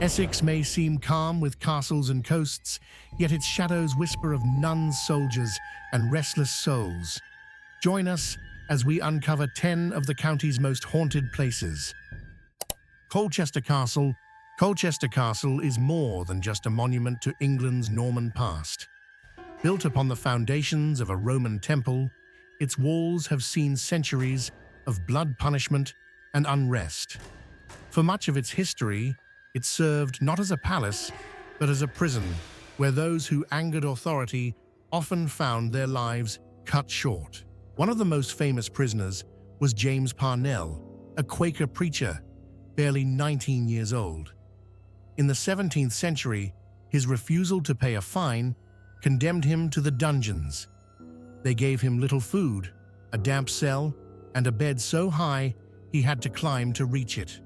Essex may seem calm with castles and coasts, yet its shadows whisper of nuns, soldiers, and restless souls. Join us as we uncover 10 of the county's most haunted places. Colchester Castle. Colchester Castle is more than just a monument to England's Norman past. Built upon the foundations of a Roman temple, its walls have seen centuries of blood punishment and unrest. For much of its history, it served not as a palace, but as a prison where those who angered authority often found their lives cut short. One of the most famous prisoners was James Parnell, a Quaker preacher, barely 19 years old. In the 17th century, his refusal to pay a fine condemned him to the dungeons. They gave him little food, a damp cell, and a bed so high he had to climb to reach it.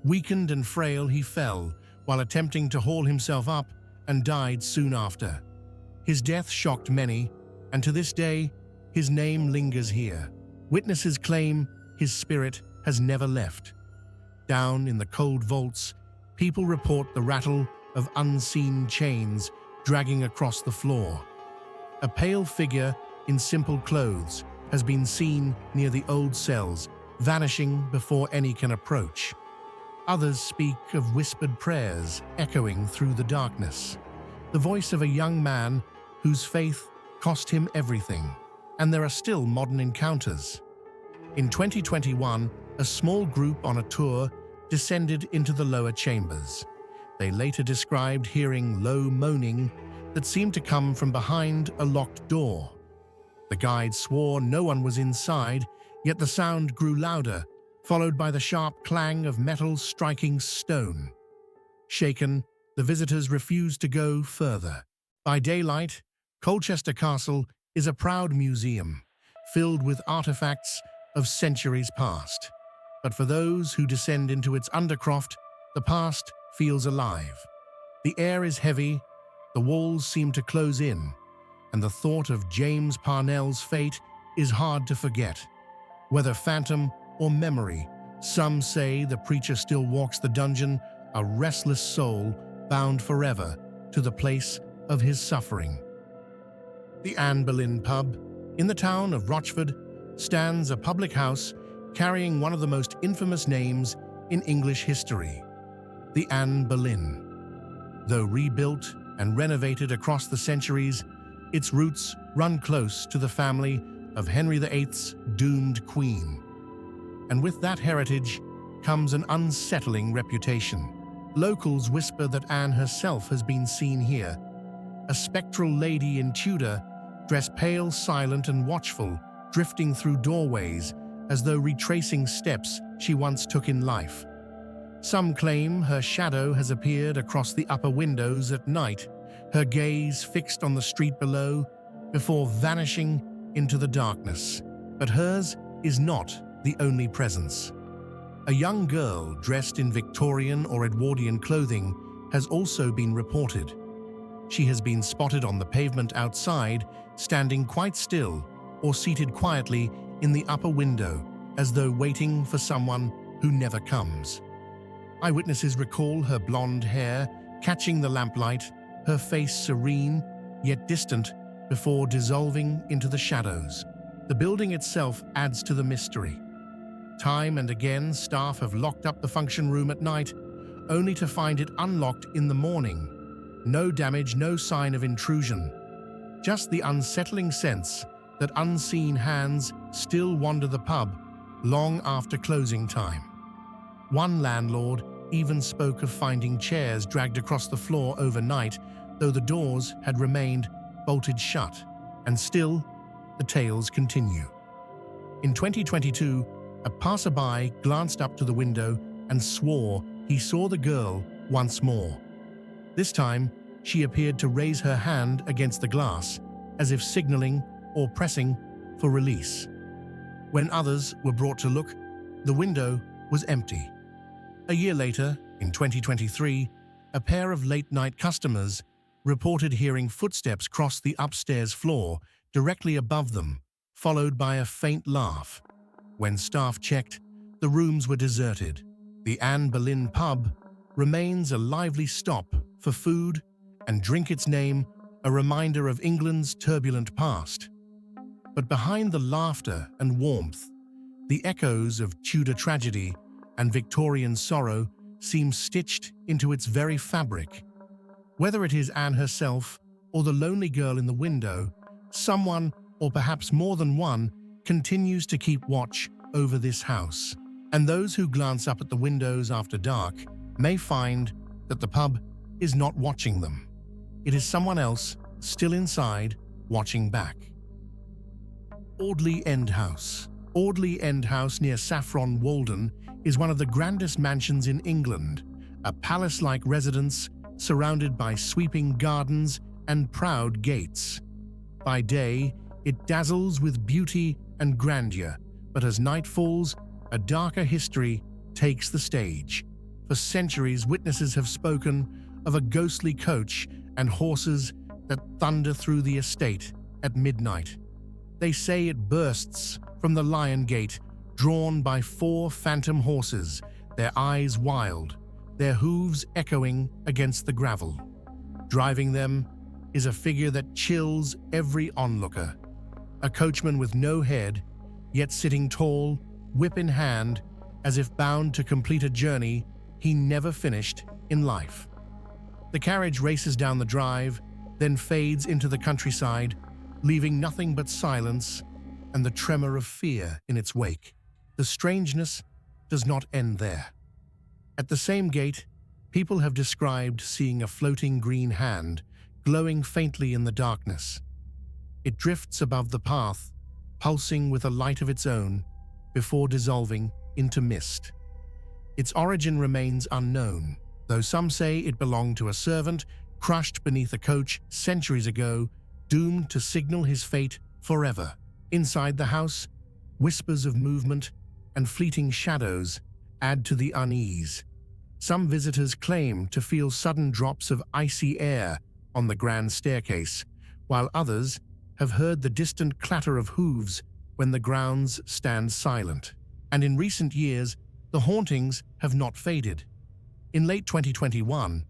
Weakened and frail, he fell while attempting to haul himself up and died soon after. His death shocked many, and to this day, his name lingers here. Witnesses claim his spirit has never left. Down in the cold vaults, people report the rattle of unseen chains dragging across the floor. A pale figure in simple clothes has been seen near the old cells, vanishing before any can approach. Others speak of whispered prayers echoing through the darkness, the voice of a young man whose faith cost him everything. And there are still modern encounters. In 2021, a small group on a tour descended into the lower chambers. They later described hearing low moaning that seemed to come from behind a locked door. The guide swore no one was inside, yet the sound grew louder, followed by the sharp clang of metal striking stone. Shaken, the visitors refused to go further. By daylight, Colchester Castle is a proud museum, filled with artifacts of centuries past. But for those who descend into its undercroft, the past feels alive. The air is heavy, the walls seem to close in, and the thought of James Parnell's fate is hard to forget. Whether phantom or memory, some say the preacher still walks the dungeon, a restless soul bound forever to the place of his suffering. The Anne Boleyn Pub, in the town of Rochford, stands a public house carrying one of the most infamous names in English history, the Anne Boleyn. Though rebuilt and renovated across the centuries, its roots run close to the family of Henry VIII's doomed queen. And with that heritage comes an unsettling reputation. Locals whisper that Anne herself has been seen here, a spectral lady in Tudor, dressed pale, silent, and watchful, drifting through doorways as though retracing steps she once took in life. Some claim her shadow has appeared across the upper windows at night, her gaze fixed on the street below, before vanishing into the darkness. But hers is not the only presence. A young girl dressed in Victorian or Edwardian clothing has also been reported. She has been spotted on the pavement outside, standing quite still or seated quietly in the upper window, as though waiting for someone who never comes. Eyewitnesses recall her blonde hair catching the lamplight, her face serene yet distant before dissolving into the shadows. The building itself adds to the mystery. Time and again, staff have locked up the function room at night, only to find it unlocked in the morning. No damage, no sign of intrusion. Just the unsettling sense that unseen hands still wander the pub long after closing time. One landlord even spoke of finding chairs dragged across the floor overnight, though the doors had remained bolted shut. And still, the tales continue. In 2022, a passerby glanced up to the window and swore he saw the girl once more. This time, she appeared to raise her hand against the glass, as if signaling or pressing for release. When others were brought to look, the window was empty. A year later, in 2023, a pair of late-night customers reported hearing footsteps cross the upstairs floor directly above them, followed by a faint laugh. When staff checked, the rooms were deserted. The Anne Boleyn Pub remains a lively stop for food and drink, its name a reminder of England's turbulent past. But behind the laughter and warmth, the echoes of Tudor tragedy and Victorian sorrow seem stitched into its very fabric. Whether it is Anne herself or the lonely girl in the window, someone, or perhaps more than one, continues to keep watch over this house. And those who glance up at the windows after dark may find that the pub is not watching them. It is someone else still inside, watching back. Audley End House. Audley End House near Saffron Walden is one of the grandest mansions in England, a palace-like residence surrounded by sweeping gardens and proud gates. By day, it dazzles with beauty and grandeur, but as night falls, a darker history takes the stage. For centuries, witnesses have spoken of a ghostly coach and horses that thunder through the estate at midnight. They say it bursts from the Lion Gate, drawn by 4 phantom horses, their eyes wild, their hooves echoing against the gravel. Driving them is a figure that chills every onlooker. A coachman with no head, yet sitting tall, whip in hand, as if bound to complete a journey he never finished in life. The carriage races down the drive, then fades into the countryside, leaving nothing but silence and the tremor of fear in its wake. The strangeness does not end there. At the same gate, people have described seeing a floating green hand glowing faintly in the darkness. It drifts above the path, pulsing with a light of its own, before dissolving into mist. Its origin remains unknown, though some say it belonged to a servant crushed beneath a coach centuries ago, doomed to signal his fate forever. Inside the house, whispers of movement and fleeting shadows add to the unease. Some visitors claim to feel sudden drops of icy air on the grand staircase, while others have heard the distant clatter of hooves when the grounds stand silent. And in recent years, the hauntings have not faded. In late 2021,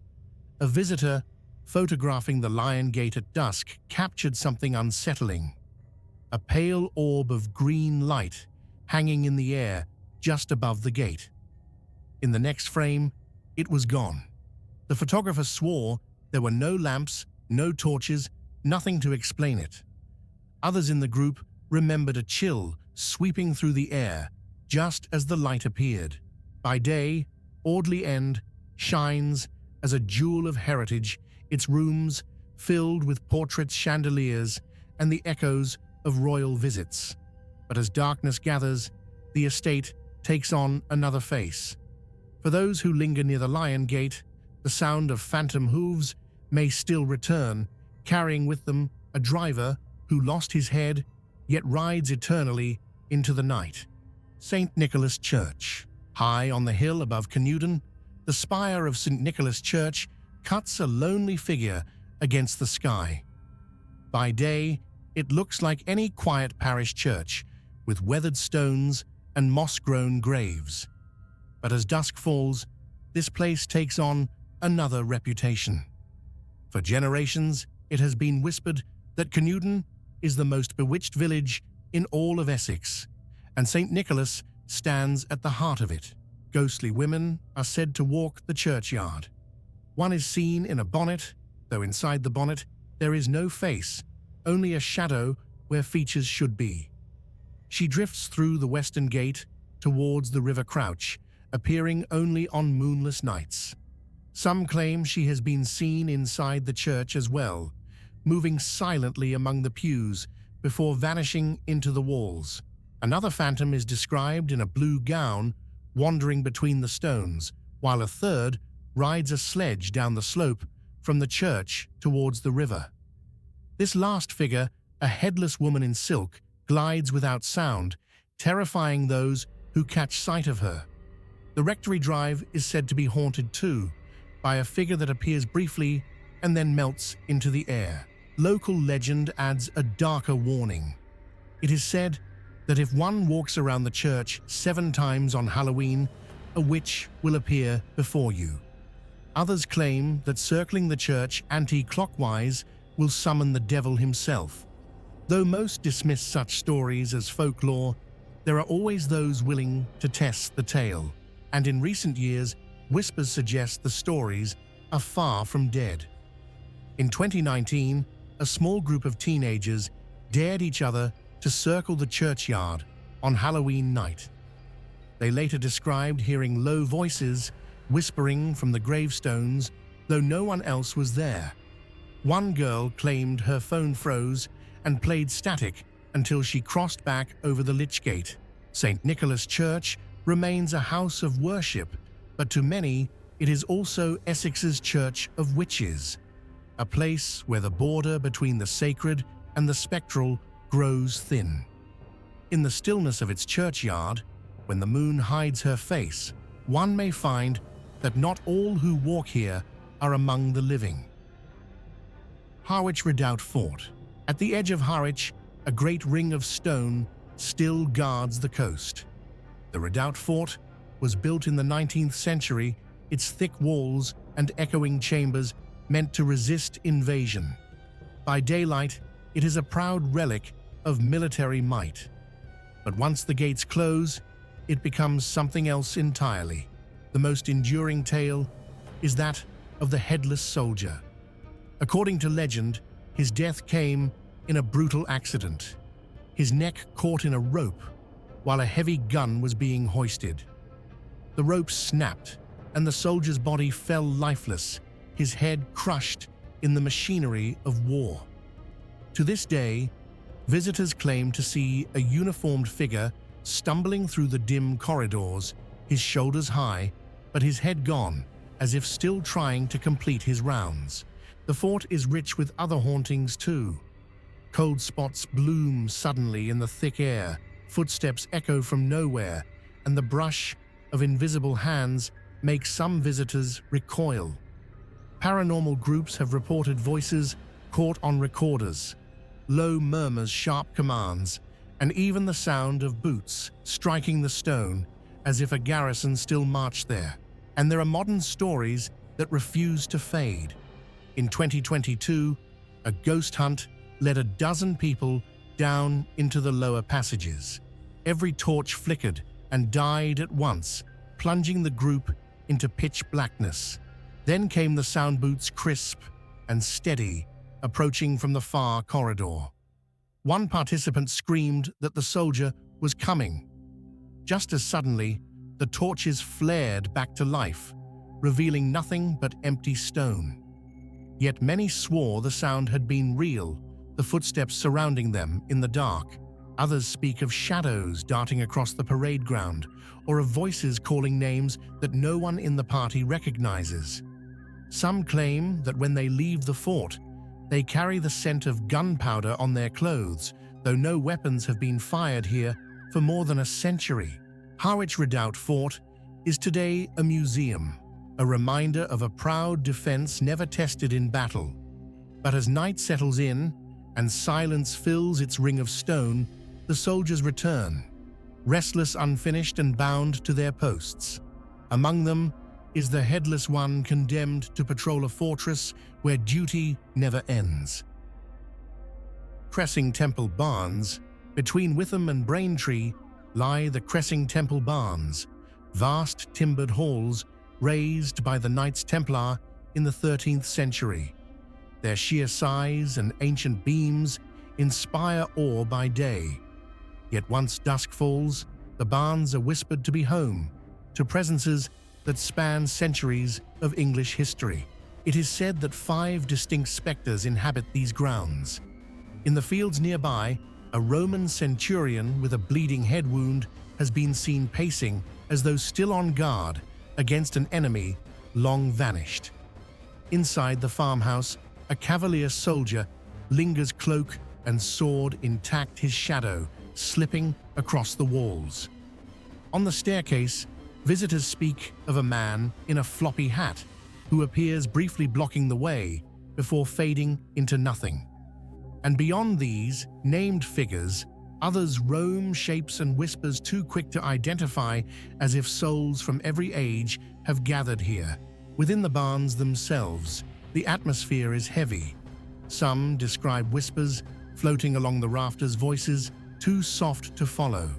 a visitor photographing the Lion Gate at dusk captured something unsettling: a pale orb of green light hanging in the air just above the gate. In the next frame, it was gone. The photographer swore there were no lamps, no torches, nothing to explain it. Others in the group remembered a chill sweeping through the air just as the light appeared. By day, Audley End shines as a jewel of heritage, its rooms filled with portraits, chandeliers, and the echoes of royal visits. But as darkness gathers, the estate takes on another face. For those who linger near the Lion Gate, the sound of phantom hooves may still return, carrying with them a driver who lost his head yet rides eternally into the night. St. Nicholas Church. High on the hill above Canewdon, the spire of St. Nicholas Church cuts a lonely figure against the sky. By day, it looks like any quiet parish church, with weathered stones and moss-grown graves. But as dusk falls, this place takes on another reputation. For generations, it has been whispered that Canewdon is the most bewitched village in all of Essex, and St. Nicholas stands at the heart of it. Ghostly women are said to walk the churchyard. One is seen in a bonnet, though inside the bonnet there is no face, only a shadow where features should be. She drifts through the western gate towards the River Crouch, appearing only on moonless nights. Some claim she has been seen inside the church as well, moving silently among the pews before vanishing into the walls. Another phantom is described in a blue gown, wandering between the stones, while a third rides a sledge down the slope from the church towards the river. This last figure, a headless woman in silk, glides without sound, terrifying those who catch sight of her. The rectory drive is said to be haunted too, by a figure that appears briefly and then melts into the air. Local legend adds a darker warning. It is said that if one walks around the church 7 times on Halloween, a witch will appear before you. Others claim that circling the church anti-clockwise will summon the devil himself. Though most dismiss such stories as folklore, there are always those willing to test the tale, and in recent years, whispers suggest the stories are far from dead. In 2019, a small group of teenagers dared each other to circle the churchyard on Halloween night. They later described hearing low voices whispering from the gravestones, though no one else was there. One girl claimed her phone froze and played static until she crossed back over the Lich Gate. St. Nicholas Church remains a house of worship, but to many, it is also Essex's Church of Witches, a place where the border between the sacred and the spectral grows thin. In the stillness of its churchyard, when the moon hides her face, one may find that not all who walk here are among the living. Harwich Redoubt Fort. At the edge of Harwich, a great ring of stone still guards the coast. The Redoubt Fort was built in the 19th century, its thick walls and echoing chambers meant to resist invasion. By daylight, it is a proud relic of military might. But once the gates close, it becomes something else entirely. The most enduring tale is that of the headless soldier. According to legend, his death came in a brutal accident. His neck caught in a rope while a heavy gun was being hoisted. The rope snapped, and the soldier's body fell lifeless, his head crushed in the machinery of war. To this day, visitors claim to see a uniformed figure stumbling through the dim corridors, his shoulders high, but his head gone, as if still trying to complete his rounds. The fort is rich with other hauntings too. Cold spots bloom suddenly in the thick air, footsteps echo from nowhere, and the brush of invisible hands makes some visitors recoil. Paranormal groups have reported voices caught on recorders, low murmurs, sharp commands, and even the sound of boots striking the stone as if a garrison still marched there. And there are modern stories that refuse to fade. In 2022, a ghost hunt led a dozen people down into the lower passages. Every torch flickered and died at once, plunging the group into pitch blackness. Then came the sound boots, crisp and steady, approaching from the far corridor. One participant screamed that the soldier was coming. Just as suddenly, the torches flared back to life, revealing nothing but empty stone. Yet many swore the sound had been real, the footsteps surrounding them in the dark. Others speak of shadows darting across the parade ground, or of voices calling names that no one in the party recognizes. Some claim that when they leave the fort, they carry the scent of gunpowder on their clothes, though no weapons have been fired here for more than a century. Harwich Redoubt Fort is today a museum, a reminder of a proud defense never tested in battle. But as night settles in and silence fills its ring of stone, the soldiers return, restless, unfinished, and bound to their posts. Among them is the headless one condemned to patrol a fortress where duty never ends. Cressing Temple Barns. Between Witham and Braintree lie the Cressing Temple Barns, vast timbered halls raised by the Knights Templar in the 13th century. Their sheer size and ancient beams inspire awe by day. Yet once dusk falls, the barns are whispered to be home to presences that span centuries of English history. It is said that 5 distinct spectres inhabit these grounds. In the fields nearby, a Roman centurion with a bleeding head wound has been seen pacing as though still on guard against an enemy long vanished. Inside the farmhouse, a cavalier soldier lingers, cloak and sword intact, his shadow slipping across the walls. On the staircase, visitors speak of a man in a floppy hat who appears briefly blocking the way before fading into nothing. And beyond these named figures, others roam, shapes and whispers too quick to identify, as if souls from every age have gathered here, Within the barns themselves, the atmosphere is heavy. Some describe whispers floating along the rafters, voices too soft to follow.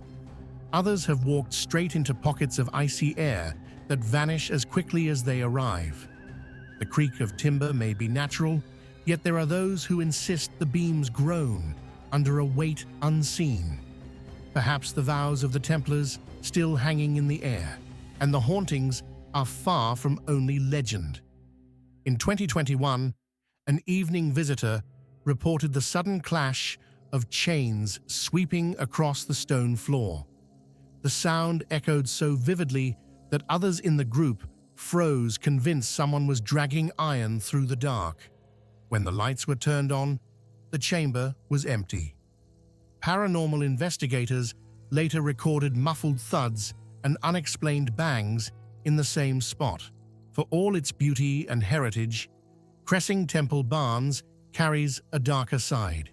Others have walked straight into pockets of icy air that vanish as quickly as they arrive. The creak of timber may be natural, yet there are those who insist the beams groan under a weight unseen. Perhaps the vows of the Templars still hanging in the air, and the hauntings are far from only legend. In 2021, an evening visitor reported the sudden clash of chains sweeping across the stone floor. The sound echoed so vividly that others in the group froze, convinced someone was dragging iron through the dark. When the lights were turned on, the chamber was empty. Paranormal investigators later recorded muffled thuds and unexplained bangs in the same spot. For all its beauty and heritage, Cressing Temple Barns carries a darker side.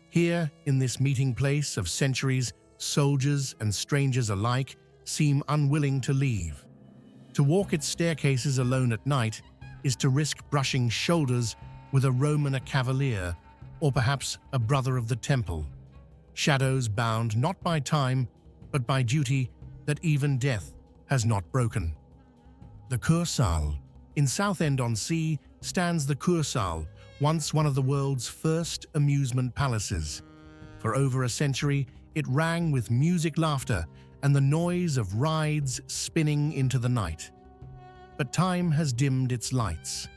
Here, in this meeting place of centuries, soldiers and strangers alike seem unwilling to leave. To walk its staircases alone at night is to risk brushing shoulders with a Roman cavalier, or perhaps a brother of the temple. Shadows bound not by time, but by duty that even death has not broken. The Kursaal. In Southend-on-Sea stands the Kursaal, once one of the world's first amusement palaces. For over a century, it rang with music, laughter, and the noise of rides spinning into the night. But time has dimmed its lights.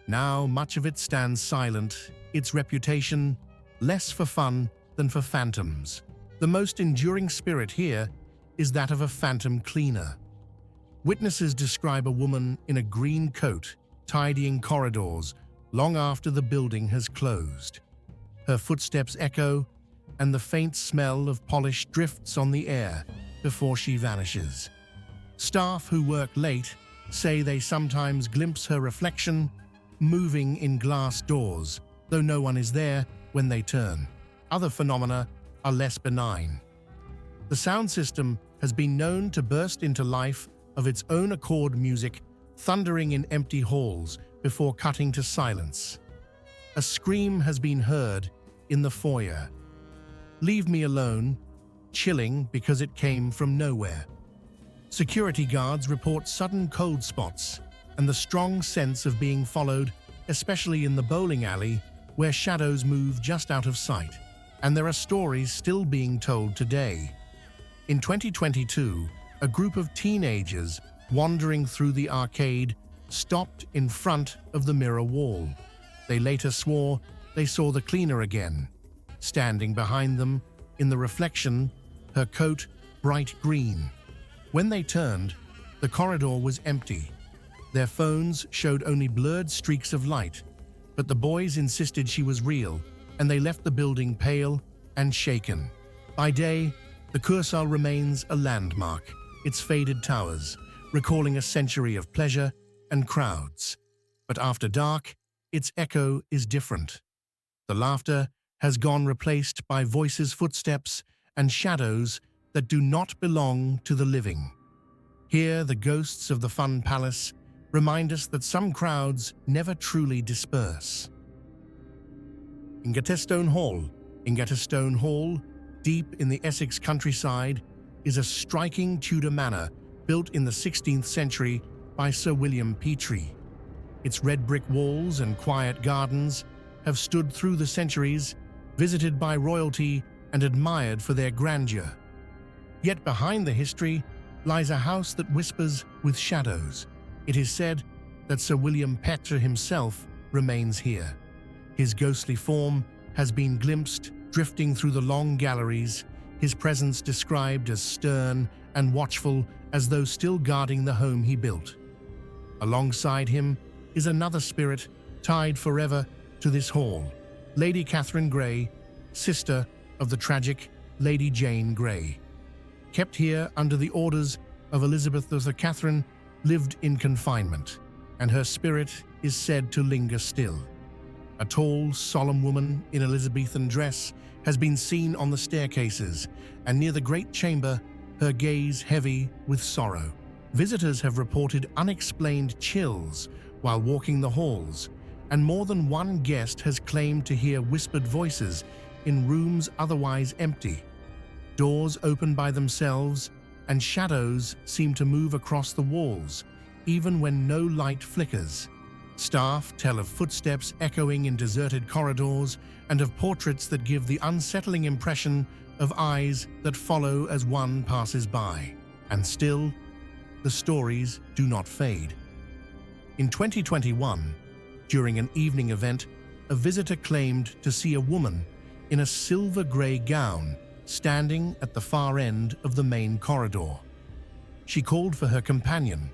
Now much of it stands silent, its reputation less for fun than for phantoms. The most enduring spirit here is that of a phantom cleaner. Witnesses describe a woman in a green coat tidying corridors long after the building has closed. Her footsteps echo, and the faint smell of polish drifts on the air before she vanishes. Staff who work late say they sometimes glimpse her reflection moving in glass doors, though no one is there when they turn. Other phenomena are less benign. The sound system has been known to burst into life of its own accord, music thundering in empty halls before cutting to silence. A scream has been heard in the foyer. Leave me alone, chilling because it came from nowhere. Security guards report sudden cold spots and the strong sense of being followed, especially in the bowling alley where shadows move just out of sight. And there are stories still being told today. In 2022, a group of teenagers wandering through the arcade stopped in front of the mirror wall. They later swore they saw the cleaner again, standing behind them in the reflection, her coat bright green. When they turned, the corridor was empty. Their phones showed only blurred streaks of light, but the boys insisted she was real, and they left the building pale and shaken. By day, the Kursaal remains a landmark, its faded towers recalling a century of pleasure and crowds. But after dark, its echo is different. The laughter has gone, replaced by voices, footsteps, and shadows that do not belong to the living. Here, the ghosts of the Fun Palace remind us that some crowds never truly disperse. Ingatestone Hall. Ingatestone Hall, deep in the Essex countryside, is a striking Tudor manor built in the 16th century by Sir William Petre. Its red brick walls and quiet gardens have stood through the centuries, visited by royalty and admired for their grandeur. Yet behind the history lies a house that whispers with shadows. It is said that Sir William Petre himself remains here. His ghostly form has been glimpsed drifting through the long galleries, his presence described as stern and watchful, as though still guarding the home he built. Alongside him is another spirit tied forever to this hall, Lady Catherine Grey, sister of the tragic Lady Jane Grey. Kept here under the orders of Elizabeth, Catherine lived in confinement, and her spirit is said to linger still. A tall, solemn woman in Elizabethan dress has been seen on the staircases, and near the great chamber, her gaze heavy with sorrow. Visitors have reported unexplained chills while walking the halls, and more than one guest has claimed to hear whispered voices in rooms otherwise empty. Doors open by themselves, and shadows seem to move across the walls, even when no light flickers. Staff tell of footsteps echoing in deserted corridors and of portraits that give the unsettling impression of eyes that follow as one passes by. And still, the stories do not fade. In 2021, during an evening event, a visitor claimed to see a woman in a silver-grey gown standing at the far end of the main corridor. She called for her companion,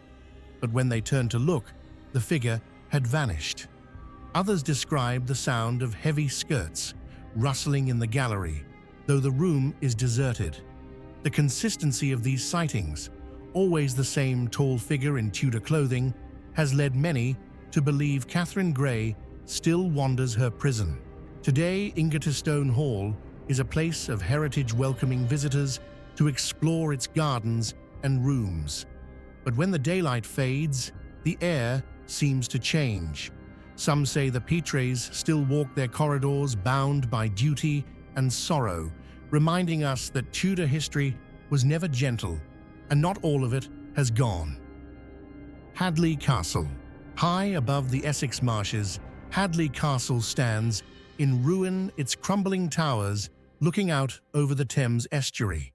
but when they turned to look, the figure had vanished. Others described the sound of heavy skirts rustling in the gallery, though the room is deserted. The consistency of these sightings, always the same tall figure in Tudor clothing, has led many to believe Catherine Grey still wanders her prison. Today, Ingatestone Hall is a place of heritage welcoming visitors to explore its gardens and rooms. But when the daylight fades, the air seems to change. Some say the Petres still walk their corridors bound by duty and sorrow, reminding us that Tudor history was never gentle, and not all of it has gone. Hadleigh Castle. High above the Essex marshes, Hadleigh Castle stands in ruin, its crumbling towers looking out over the Thames estuary.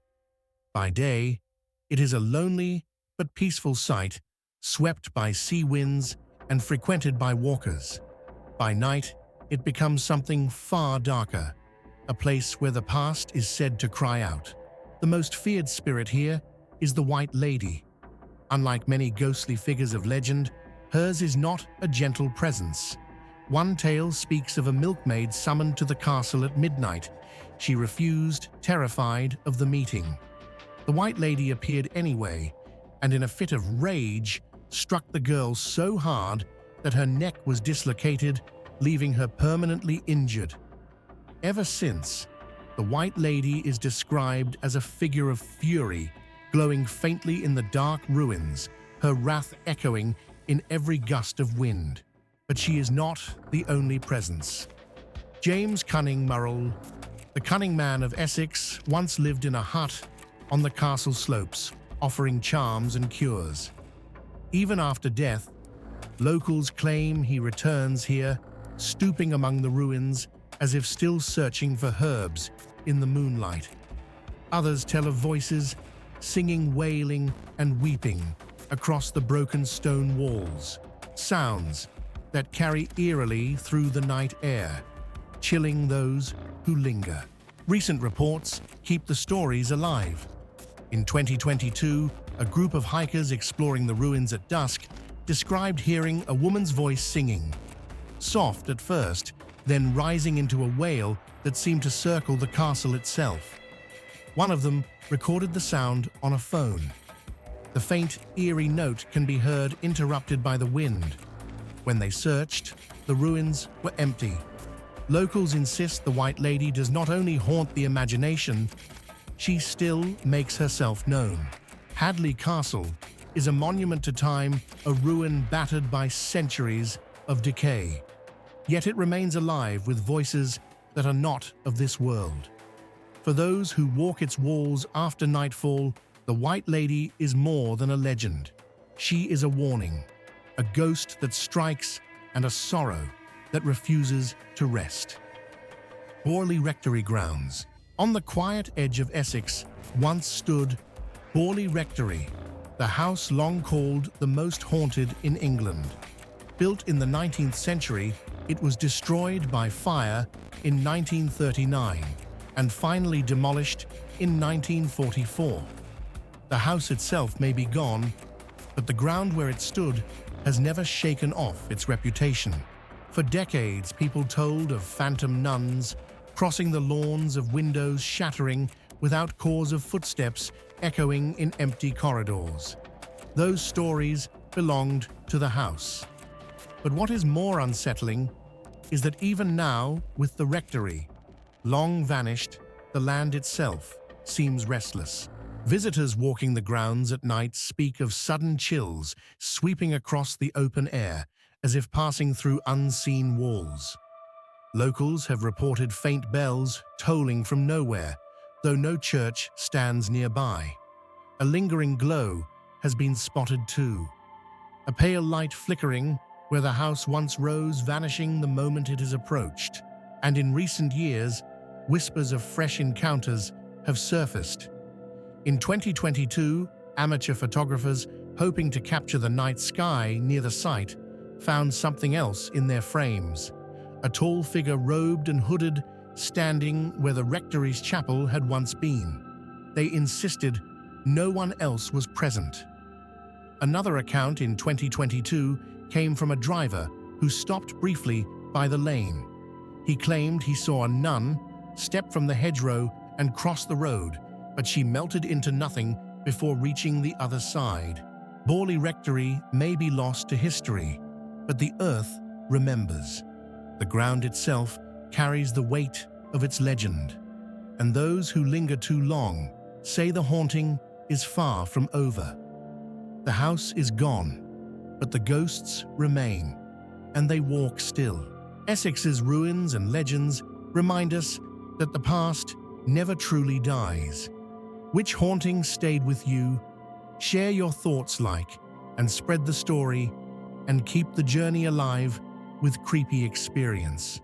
By day, it is a lonely but peaceful sight, swept by sea winds and frequented by walkers. By night, it becomes something far darker, a place where the past is said to cry out. The most feared spirit here is the White Lady. Unlike many ghostly figures of legend, hers is not a gentle presence. One tale speaks of a milkmaid summoned to the castle at midnight. She refused, terrified of the meeting. The White Lady appeared anyway, and in a fit of rage, struck the girl so hard that her neck was dislocated, leaving her permanently injured. Ever since, the White Lady is described as a figure of fury, glowing faintly in the dark ruins, her wrath echoing in every gust of wind. But she is not the only presence. James Cunning Murrell, the cunning man of Essex, once lived in a hut on the castle slopes, offering charms and cures. Even after death, locals claim he returns here, stooping among the ruins as if still searching for herbs in the moonlight. Others tell of voices singing, wailing, and weeping across the broken stone walls, sounds that carry eerily through the night air, chilling those who linger. Recent reports keep the stories alive. In 2022, a group of hikers exploring the ruins at dusk described hearing a woman's voice singing, soft at first, then rising into a wail that seemed to circle the castle itself. One of them recorded the sound on a phone. The faint, eerie note can be heard interrupted by the wind. When they searched, the ruins were empty. Locals insist the White Lady does not only haunt the imagination, she still makes herself known. Hadleigh Castle is a monument to time, a ruin battered by centuries of decay. Yet it remains alive with voices that are not of this world. For those who walk its walls after nightfall, the White Lady is more than a legend. She is a warning, a ghost that strikes, and a sorrow that refuses to rest. Borley Rectory Grounds. On the quiet edge of Essex once stood Borley Rectory, the house long called the most haunted in England. Built in the 19th century, it was destroyed by fire in 1939 and finally demolished in 1944. The house itself may be gone, but the ground where it stood has never shaken off its reputation. For decades, people told of phantom nuns crossing the lawns, of windows shattering without cause, of footsteps echoing in empty corridors. Those stories belonged to the house. But what is more unsettling is that even now, with the rectory long vanished, the land itself seems restless. Visitors walking the grounds at night speak of sudden chills sweeping across the open air, as if passing through unseen walls. Locals have reported faint bells tolling from nowhere, though no church stands nearby. A lingering glow has been spotted too, a pale light flickering where the house once rose, vanishing the moment it is approached. And in recent years, whispers of fresh encounters have surfaced. In 2022, amateur photographers hoping to capture the night sky near the site found something else in their frames. A tall figure robed and hooded, standing where the rectory's chapel had once been. They insisted no one else was present. Another account in 2022 came from a driver who stopped briefly by the lane. He claimed he saw a nun step from the hedgerow and cross the road, but she melted into nothing before reaching the other side. Borley Rectory may be lost to history, but the earth remembers. The ground itself carries the weight of its legend, and those who linger too long say the haunting is far from over. The house is gone, but the ghosts remain, and they walk still. Essex's ruins and legends remind us that the past never truly dies. Which haunting stayed with you? Share your thoughts, and spread the story, and keep the journey alive with creepy experience.